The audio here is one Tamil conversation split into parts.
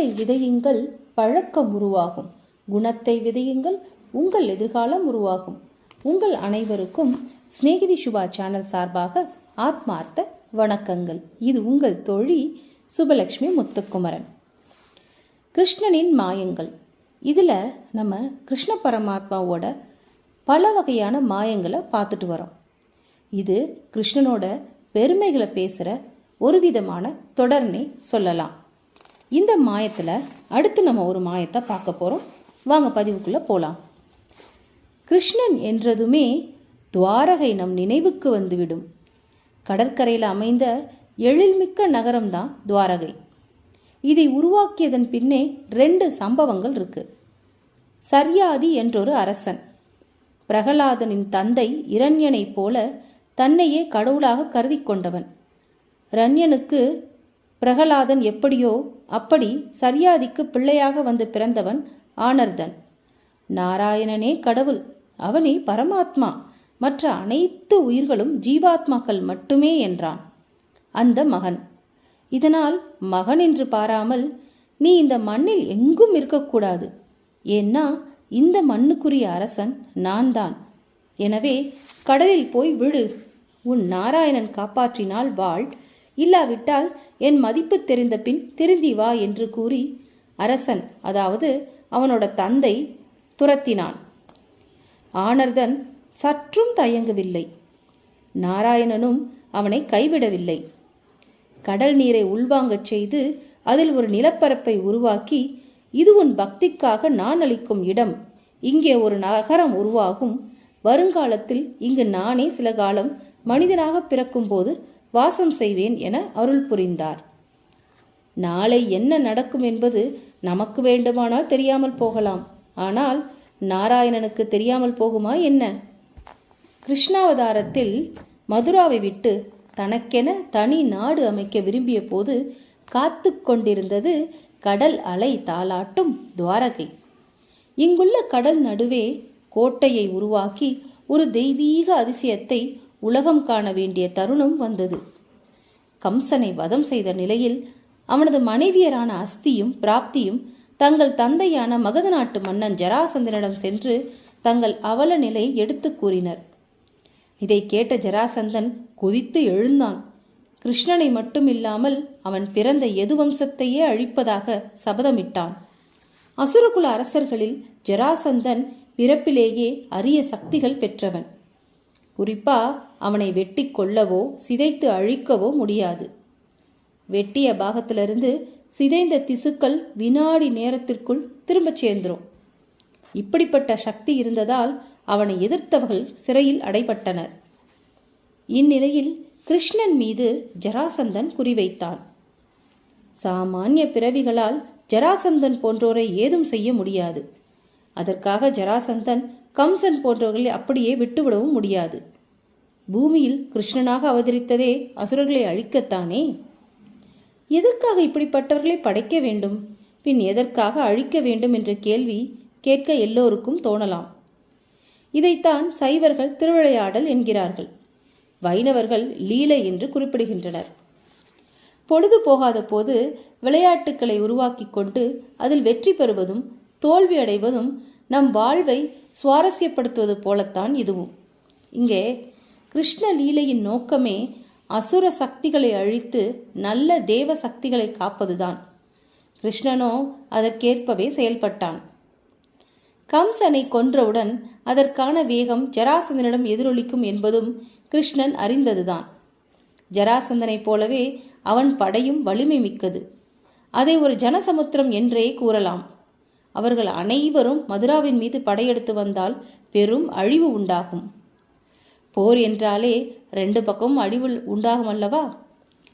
பண்பை விதையுங்கள், பழக்கம் உருவாகும். குணத்தை விதையுங்கள், உங்கள் எதிர்காலம் உருவாகும். உங்கள் அனைவருக்கும் சிநேகிதி சுபா சேனல் சார்பாக ஆத்மார்த்த வணக்கங்கள். இது உங்கள் தோழி சுபலக்ஷ்மி முத்துக்குமரன். கிருஷ்ணனின் மாயங்கள். இதில் நம்ம கிருஷ்ண பரமாத்மாவோட பல வகையான மாயங்களை பார்த்துட்டு வரோம். இது கிருஷ்ணனோட பெருமைகளை பேசுகிற ஒரு விதமான தொடர்னே சொல்லலாம். இந்த மாயத்தில் அடுத்து நம்ம ஒரு மாயத்தை பார்க்க போகிறோம். வாங்க பதிவுக்குள்ளே போகலாம். கிருஷ்ணன் என்றதுமே துவாரகை நம் நினைவுக்கு வந்துவிடும். கடற்கரையில் அமைந்த எழில்மிக்க நகரம்தான் துவாரகை. இதை உருவாக்கியதன் பின்னே 2 சம்பவங்கள் இருக்கு. சர்யாதி என்றொரு அரசன், பிரகலாதனின் தந்தை இரண்யனைப் போல தன்னையே கடவுளாக கருதி கொண்டவன். இரண்யனுக்கு பிரகலாதன் எப்படியோ அப்படி சர்யாதிக்கு பிள்ளையாக வந்து பிறந்தவன் ஆனர்தன். நாராயணனே கடவுள், அவனே பரமாத்மா, மற்ற அனைத்து உயிர்களும் ஜீவாத்மாக்கள் மட்டுமே என்றான் அந்த மகன். இதனால் மகன் என்று பாராமல், நீ இந்த மண்ணில் எங்கும் இருக்கக்கூடாது, ஏன்னா இந்த மண்ணுக்குரிய அரசன் நான் தான், எனவே கடலில் போய் விழு, உன் நாராயணன் காப்பாற்றினால் வாழ், இல்லாவிட்டால் என் மதிப்பு தெரிந்த பின் திருந்தி வா என்று கூறி அரசன், அதாவது அவனோட தந்தை, துரத்தினான். ஆனர்தன் சற்றும் தயங்கவில்லை. நாராயணனும் அவனை கைவிடவில்லை. கடல் நீரை உள்வாங்கச் செய்து அதில் ஒரு நிலப்பரப்பை உருவாக்கி, இது உன் பக்திக்காக நான் அளிக்கும் இடம், இங்கே ஒரு நகரம் உருவாகும், வருங்காலத்தில் இங்கு நானே சில காலம் மனிதனாக பிறக்கும்போது வாசம் செய்வேன் என அருள் புரிந்தார். நாளை என்ன நடக்கும் என்பது நமக்கு வேண்டுமானால் தெரியாமல் போகலாம், ஆனால் நாராயணனுக்கு தெரியாமல் போகுமா என்ன? கிருஷ்ணாவதாரத்தில் மதுராவை விட்டு தனக்கென தனி நாடு அமைக்க விரும்பிய போது காத்து கொண்டிருந்தது கடல் அலை தாளாட்டும் துவாரகை. இங்குள்ள கடல் நடுவே கோட்டையை உருவாக்கி ஒரு தெய்வீக அதிசயத்தை உலகம் காண வேண்டிய தருணம் வந்தது. கம்சனை வதம் செய்த நிலையில் அவனது மனைவியரான அஸ்தியும் பிராப்தியும் தங்கள் தந்தையான மகத நாட்டு மன்னன் ஜராசந்தனிடம் சென்று தங்கள் அவல நிலையை எடுத்து கூறினர். இதை கேட்ட ஜராசந்தன் கொதித்து எழுந்தான். கிருஷ்ணனை மட்டுமில்லாமல் அவன் பிறந்த யதுவம்சத்தையே அழிப்பதாக சபதமிட்டான். அசுரகுல அரசர்களில் ஜராசந்தன் பிறப்பிலேயே அரிய சக்திகள் பெற்றவன். குறிப்பா அவனை வெட்டி கொல்லவோ சிதைத்து அழிக்கவோ முடியாது. வெட்டிய பாகத்திலிருந்து சிதைந்த திசுக்கள் வினாடி நேரத்திற்குள் திரும்பச் சேர்ந்துரும். இப்படிப்பட்ட சக்தி இருந்ததால் அவனை எதிர்த்தவர்கள் சிறையில் அடைபட்டனர். இந்நிலையில் கிருஷ்ணன் மீது ஜராசந்தன் குறிவைத்தான். சாமானிய பிறவிகளால் ஜராசந்தன் போன்றோரை ஏதும் செய்ய முடியாது. அதற்காக ஜராசந்தன் கம்சன் போன்றவர்களை அப்படியே விட்டுவிடவும் முடியாது. பூமியில் கிருஷ்ணனாக அவதரித்ததே அசுரர்களை அழிக்கத்தானே. எதற்காக இப்படிப்பட்டவர்களை படைக்க வேண்டும், பின் எதற்காக அழிக்க வேண்டும் என்ற கேள்வி கேட்க எல்லோருக்கும் தோணலாம். இதைத்தான் சைவர்கள் திருவிளையாடல் என்கிறார்கள், வைணவர்கள் லீலை என்று குறிப்பிடுகின்றனர். பொழுது போகாத போது விளையாட்டுக்களை உருவாக்கி கொண்டு அதில் வெற்றி பெறுவதும் தோல்வி அடைவதும் நம் வாழ்வை சுவாரஸ்யப்படுத்துவது போலத்தான் இதுவும். இங்கே கிருஷ்ண லீலையின் நோக்கமே அசுர சக்திகளை அழித்து நல்ல தேவ சக்திகளை காப்பதுதான். கிருஷ்ணனோ அதற்கேற்பவே செயல்பட்டான். கம்சனை கொன்றவுடன் அதற்கான வேகம் ஜராசந்தனிடம் எதிரொலிக்கும் என்பதும் கிருஷ்ணன் அறிந்ததுதான். ஜராசந்தனைப் போலவே அவன் படையும் வலிமை மிக்கது. அதை ஒரு ஜனசமுத்திரம் என்றே கூறலாம். அவர்கள் அனைவரும் மதுராவின் மீது படையெடுத்து வந்தால் பெரும் அழிவு உண்டாகும். போர் என்றாலே 2 பக்கமும் அழிவு உண்டாகும் அல்லவா?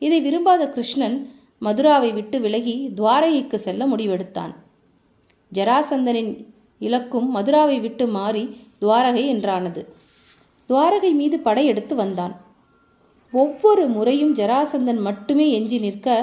இதை விரும்பாத கிருஷ்ணன் மதுராவை விட்டு விலகி துவாரகைக்கு செல்ல முடிவெடுத்தான். ஜராசந்தனின் இலக்கும் மதுராவை விட்டு மாறி துவாரகை என்றானது. துவாரகை மீது படையெடுத்து வந்தான். ஒவ்வொரு முறையும் ஜராசந்தன் மட்டுமே எஞ்சி நிற்க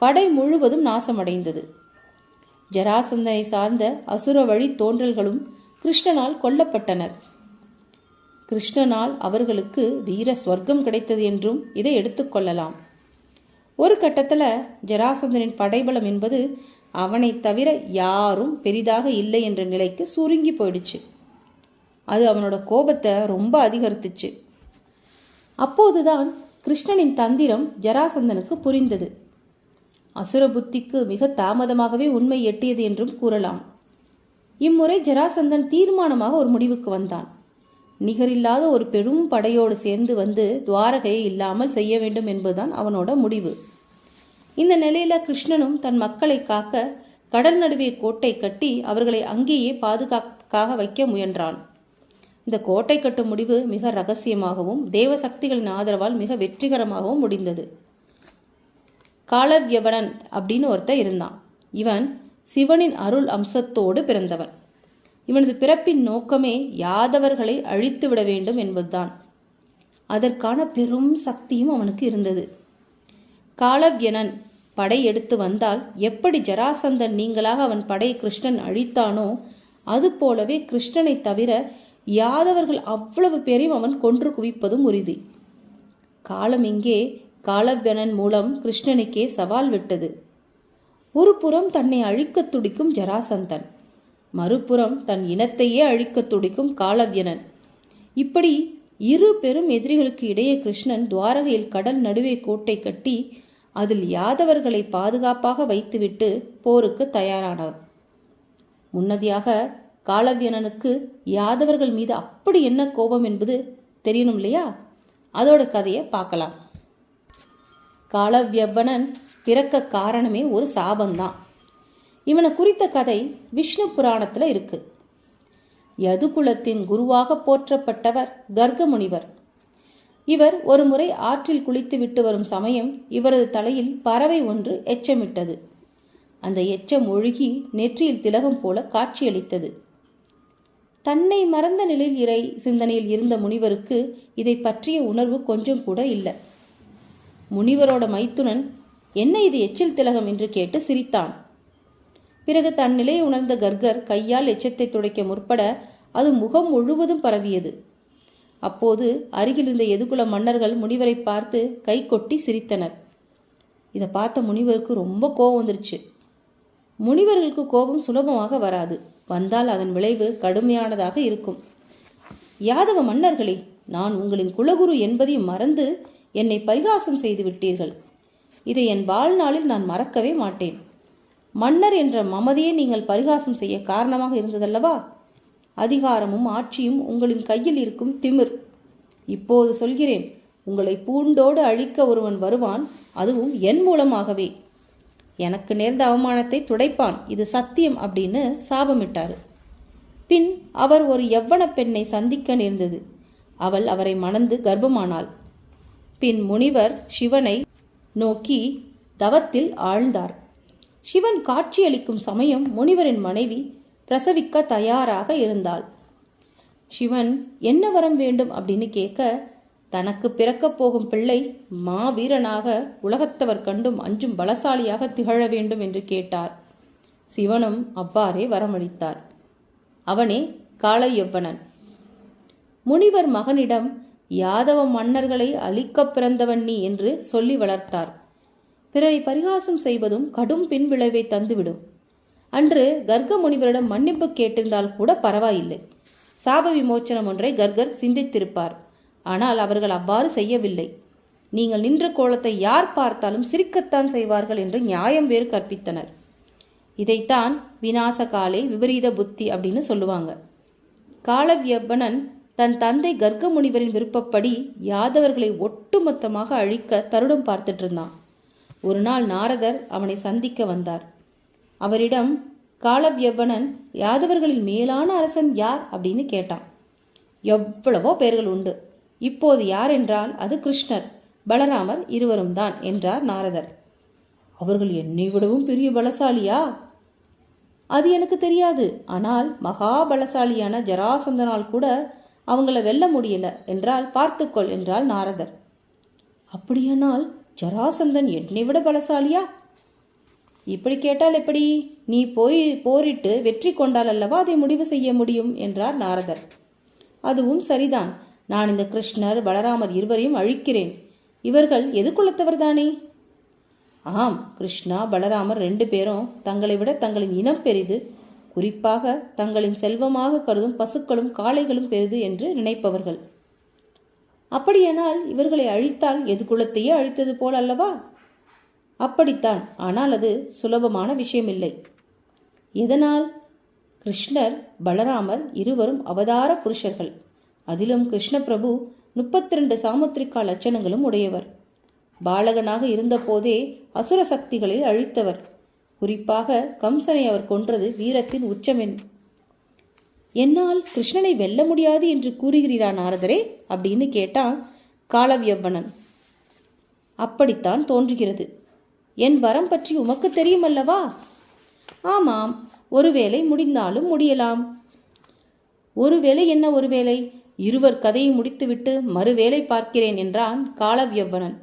படை முழுவதும் நாசமடைந்தது. ஜராசந்தனை சார்ந்த அசுர வழி தோன்றல்களும் கிருஷ்ணனால் கொல்லப்பட்டனர். கிருஷ்ணனால் அவர்களுக்கு வீர ஸ்வர்க்கம் கிடைத்தது என்றும் இதை எடுத்துக்கொள்ளலாம். ஒரு கட்டத்தில் ஜராசந்தனின் படைபலம் என்பது அவனைத் தவிர யாரும் பெரிதாக இல்லை என்ற நிலைக்கு சுருங்கி போயிடுச்சு. அது அவனோட கோபத்தை ரொம்ப அதிகரித்துச்சு. அப்போதுதான் கிருஷ்ணனின் தந்திரம் ஜராசந்தனுக்கு புரிந்தது. அசுர புத்திக்கு மிக தாமதமாகவே உண்மை எட்டியது என்றும் கூறலாம். இம்முறை ஜராசந்தன் தீர்மானமாக ஒரு முடிவுக்கு வந்தான். நிகரில்லாத ஒரு பெரும் படையோடு சேர்ந்து வந்து துவாரகையை இல்லாமல் செய்ய வேண்டும் என்பதுதான் அவனோட முடிவு. இந்த நிலையில கிருஷ்ணனும் தன் மக்களை காக்க கடல் நடுவே கோட்டை கட்டி அவர்களை அங்கேயே பாதுகாப்பாக வைக்க முயன்றான். இந்த கோட்டை கட்டும் முடிவு மிக ரகசியமாகவும் தேவ சக்திகளின் ஆதரவால் மிக வெற்றிகரமாகவும் முடிந்தது. காலவ்யவனன் அப்படின்னு ஒருத்தன் இருந்தான். இவன் சிவனின் அருள் அம்சத்தோடு பிறந்தவன். இவனது பிறப்பின் நோக்கமே யாதவர்களை அழித்து விட வேண்டும் என்பதுதான். அதற்கான பெரும் சக்தியும் அவனுக்கு இருந்தது. காலவ்யனன் படை எடுத்து வந்தால் எப்படி ஜராசந்தன் நீங்களாக அவன் படை கிருஷ்ணன் அழித்தானோ அது போலவே கிருஷ்ணனை தவிர யாதவர்கள் அவ்வளவு பேரையும் அவன் கொன்று குவிப்பதும் உறுதி. காலம் இங்கே காலவ்யனன் மூலம் கிருஷ்ணனுக்கே சவால் விட்டது. ஒரு புறம் தன்னை அழிக்க துடிக்கும் ஜராசந்தன், மறுபுறம் தன் இனத்தையே அழிக்க துடிக்கும் காலவ்யனன். இப்படி இரு பெரும் எதிரிகளுக்கு இடையே கிருஷ்ணன் துவாரகையில் கடல் நடுவே கோட்டை கட்டி அதில் யாதவர்களை பாதுகாப்பாக வைத்துவிட்டு போருக்கு தயாரானார். முன்னதியாக காலவ்யனனுக்கு யாதவர்கள் மீது அப்படி என்ன கோபம் என்பது தெரியணும் இல்லையா? அதோட கதையை பார்க்கலாம். காலவ்யவனன் பிறக்க காரணமே ஒரு சாபம்தான். இவனை குறித்த கதை விஷ்ணு புராணத்துல இருக்கு. யதுகுலத்தின் குருவாக போற்றப்பட்டவர் கர்க முனிவர். இவர் ஒரு முறை ஆற்றில் குளித்து விட்டு வரும் சமயம் இவரது தலையில் பறவை ஒன்று எச்சமிட்டது. அந்த எச்சம் ஒழுகி நெற்றியில் திலகம் போல காட்சியளித்தது. தன்னை மறந்த நிலையில் இறை சிந்தனையில் இருந்த முனிவருக்கு இதை பற்றிய உணர்வு கொஞ்சம் கூட இல்லை. முனிவரோட மைத்துனன் என்ன இது எச்சில் திலகம் என்று கேட்டு சிரித்தான். பிறகு தன் நிலையை உணர்ந்த கர்கர் கையால் எச்சத்தை துடைக்க முற்பட அது முகம் முழுவதும் பரவியது. அப்போது அருகில் இருந்த எதுகுல மன்னர்கள் முனிவரை பார்த்து கை கொட்டி சிரித்தனர். இதை பார்த்த முனிவருக்கு ரொம்ப கோபம் வந்துருச்சு. முனிவர்களுக்கு கோபம் சுலபமாக வராது, வந்தால் அதன் விளைவு கடுமையானதாக இருக்கும். யாதவ மன்னர்களே, நான் உங்களின் குலகுரு என்பதையும் மறந்து என்னை பரிகாசம் செய்து விட்டீர்கள். இதை என் வாழ்நாளில் நான் மறக்கவே மாட்டேன். மன்னர் என்ற மமதையை நீங்கள் பரிகாசம் செய்ய காரணமாக இருந்ததல்லவா? அதிகாரமும் ஆட்சியும் உங்களின் கையில் இருக்கும் திமிர். இப்போது சொல்கிறேன், உங்களை பூண்டோடு அழிக்க ஒருவன் வருவான், அதுவும் என் மூலமாகவே. எனக்கு நேர்ந்த அவமானத்தை துடைப்பான், இது சத்தியம் அப்படின்னு சாபமிட்டார். பின் அவர் ஒரு யவ்வன பெண்ணை சந்திக்க நேர்ந்தது. அவள் அவரை மணந்து கர்ப்பமானாள். பின் முனிவர் சிவனை நோக்கி தவத்தில் ஆழ்ந்தார். சிவன் காட்சியளிக்கும் சமயம் முனிவரின் மனைவி பிரசவிக்க தயாராக இருந்தாள். சிவன் என்ன வரம் வேண்டும் அப்படின்னு கேட்க, தனக்கு பிறக்கப் போகும் பிள்ளை மாவீரனாக உலகத்தவர் கண்டும் அஞ்சும் பலசாலியாக திகழ வேண்டும் என்று கேட்டார். சிவனும் அவ்வாறே வரமளித்தார். அவனே காலயவ்வனன். முனிவர் மகனிடம் யாதவ மன்னர்களை அழிக்க பிறந்தவன் நீ என்று சொல்லி வளர்த்தார். பிறரை பரிகாசம் செய்வதும் கடும் பின்விளைவை தந்துவிடும். அன்று கர்க முனிவரிடம் மன்னிப்பு கேட்டிருந்தால் கூட பரவாயில்லை. சாப விமோச்சனம் ஒன்றை கர்கர் சிந்தித்திருப்பார். ஆனால் அவர்கள் அவ்வாறு செய்யவில்லை. நீங்கள் நின்ற கோலத்தை யார் பார்த்தாலும் சிரிக்கத்தான் செய்வார்கள் என்று நியாயம் வேறு கற்பித்தனர். இதைத்தான் விநாச காலே விபரீத புத்தி அப்படின்னு சொல்லுவாங்க. காலவ்யவனன் தன் தந்தை கர்க முனிவரின் விருப்பப்படி யாதவர்களை ஒட்டுமொத்தமாக அழிக்க தருணம் பார்த்துட்டு இருந்தான். ஒரு நாள் நாரதர் அவனை சந்திக்க வந்தார். அவரிடம் காலவ்யவனன் யாதவர்களின் மேலான அரசன் யார் அப்படின்னு கேட்டான். எவ்வளவோ பெயர்கள் உண்டு, இப்போது யார் என்றால் அது கிருஷ்ணர், பலராமர் இருவரும் தான் என்றார் நாரதர். அவர்கள் என்னை விடவும் பெரிய பலசாலியா? அது எனக்கு தெரியாது, ஆனால் மகாபலசாலியான ஜராசந்தனால் கூட அவங்கள வெல்ல முடியல என்றால் பார்த்துக்கொள் என்றாள் நாரதர். அப்படியானால் ஜராசந்தன் என்னை விட பலசாலியா? இப்படி கேட்டால் எப்படி? நீ போரிட்டு வெற்றி கொண்டால் அல்லவா அதை முடிவு செய்ய முடியும் என்றார் நாரதர். அதுவும் சரிதான், நான் இந்த கிருஷ்ணர் பலராமர் இருவரையும் அழிக்கிறேன். இவர்கள் எது குலத்தவர் தானே? ஆம், கிருஷ்ணா பலராமர் 2 பேரும் தங்களை விட தங்களின் இனம் பெரிது, குறிப்பாக தங்களின் செல்வமாக கருதும் பசுக்களும் காளைகளும் பெரிது என்று நினைப்பவர்கள். அப்படியானால் இவர்களை அழித்தால் எது குலத்தையே அழித்தது போல் அல்லவா? அப்படித்தான், ஆனால் அது சுலபமான விஷயமில்லை. எதனால்? கிருஷ்ணர் பலராமர் இருவரும் அவதார புருஷர்கள். அதிலும் கிருஷ்ண பிரபு 32 சாமுத்திரிகா லட்சணங்களும் உடையவர். பாலகனாக இருந்தபோதே அசுர சக்திகளை அழித்தவர். குறிப்பாக கம்சனை அவர் கொன்றது வீரத்தின் உச்சமென். என்னால் கிருஷ்ணனை வெல்ல முடியாது என்று கூறுகிறீரா நாரதரே அப்படின்னு கேட்டான் காலவ்யவனன். அப்படித்தான் தோன்றுகிறது. என் வரம் பற்றி உமக்கு தெரியும் அல்லவா? ஆமாம், ஒருவேளை முடிந்தாலும் முடியலாம். ஒருவேளை என்ன ஒருவேளை? இருவர் கதையை முடித்துவிட்டு மறுவேளை பார்க்கிறேன் என்றான் காலவ்யவனன்.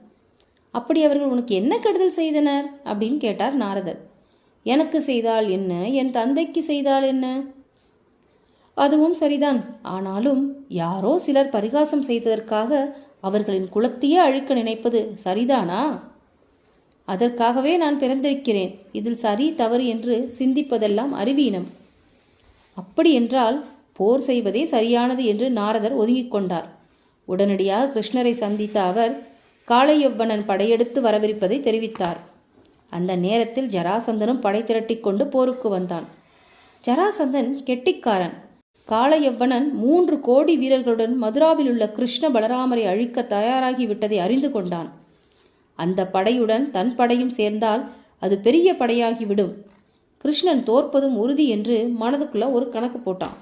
அப்படி அவர்கள் உனக்கு என்ன கெடுதல் செய்தனர் அப்படின்னு கேட்டார் நாரதர். எனக்கு செய்தால் என்ன, என் தந்தைக்கு செய்தால் என்ன? அதுவும் சரிதான். ஆனாலும் யாரோ சிலர் பரிகாசம் செய்ததற்காக அவர்களின் குலத்தையே அழிக்க நினைப்பது சரிதானா? அதற்காகவே நான் பிறந்திருக்கிறேன். இதில் சரி தவறு என்று சிந்திப்பதெல்லாம் அறிவீனம். அப்படி என்றால் போர் செய்வதே சரியானது என்று நாரதர் ஒதுங்கிக் கொண்டார். உடனடியாக கிருஷ்ணரை சந்தித்த அவர் காளையவ்வனன் படையெடுத்து வரவிருப்பதை தெரிவித்தார். அந்த நேரத்தில் ஜராசந்தனும் படை திரட்டிக் கொண்டு போருக்கு வந்தான். ஜராசந்தன் கெட்டிக்காரன். காளையவ்வனன் 3 கோடி வீரர்களுடன் மதுராவில் உள்ள கிருஷ்ண பலராமரை அழிக்க தயாராகி விட்டதை அறிந்து கொண்டான். அந்த படையுடன் தன் படையும் சேர்ந்தால் அது பெரிய படையாகிவிடும். கிருஷ்ணன் தோற்பதும் உறுதி என்று மனதுக்குள்ள ஒரு கணக்கு போட்டான்.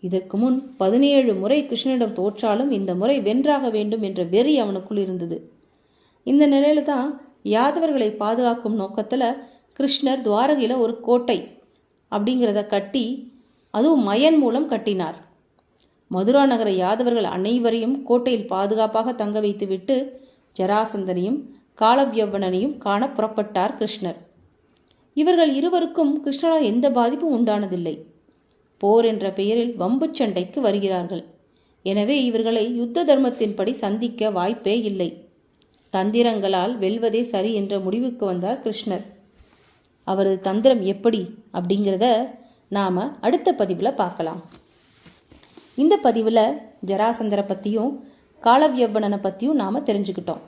இதற்கு முன் 17 முறை கிருஷ்ணனிடம் தோற்றாலும் இந்த முறை வென்றாக வேண்டும் என்ற வெறி அவனுக்குள் இருந்தது. இந்த நிலையில தான் யாதவர்களை பாதுகாக்கும் நோக்கத்துல கிருஷ்ணர் துவாரகையில ஒரு கோட்டை அப்படிங்கிறத கட்டி, அதுவும் மயன் மூலம் கட்டினார். மதுரா நகர யாதவர்கள் அனைவரையும் கோட்டையில் பாதுகாப்பாக தங்க வைத்துவிட்டு ஜராசந்தனையும் காலவ்யவனனையும் காண புறப்பட்டார் கிருஷ்ணர். இவர்கள் இருவருக்கும் கிருஷ்ணரால் எந்த பாதிப்பும் உண்டானதில்லை. போர் என்ற பெயரில் வம்பு சண்டைக்கு வருகிறார்கள். எனவே இவர்களை யுத்த தர்மத்தின்படி சந்திக்க வாய்ப்பே இல்லை. தந்திரங்களால் வெல்வதே சரி என்ற முடிவுக்கு வந்தார் கிருஷ்ணர். அவரது தந்திரம் எப்படி அப்படிங்கிறத நாம அடுத்த பதிவில் பார்க்கலாம். இந்த பதிவில் ஜராசந்தரை பற்றியும் காலவ்யவனனை பற்றியும் நாம் தெரிஞ்சுக்கிட்டோம்.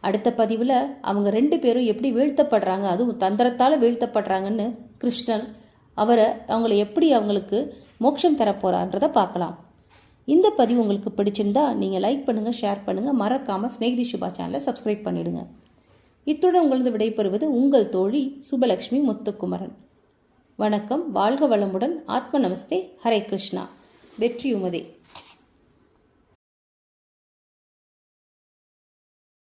அடுத்த பதிவில் அவங்க 2 பேரும் எப்படி வீழ்த்தப்படுறாங்க, அதுவும் தந்திரத்தால் வீழ்த்தப்படுறாங்கன்னு கிருஷ்ணர் அவங்கள எப்படி அவங்களுக்கு மோட்சம் தரப்போறான்றதை பார்க்கலாம். இந்த பதிவு உங்களுக்கு பிடிச்சிருந்தா நீங்கள் லைக் பண்ணுங்கள், ஷேர் பண்ணுங்கள், மறக்காமல் ஸ்நேகிதி சுபா சேனலை சப்ஸ்கிரைப் பண்ணிவிடுங்க. இத்துடன் உங்களது விடைபெறுவது உங்கள் தோழி சுபலக்ஷ்மி முத்துக்குமரன். வணக்கம், வாழ்க வளமுடன், ஆத்ம நமஸ்தே, ஹரே கிருஷ்ணா. வெற்றி உமதே.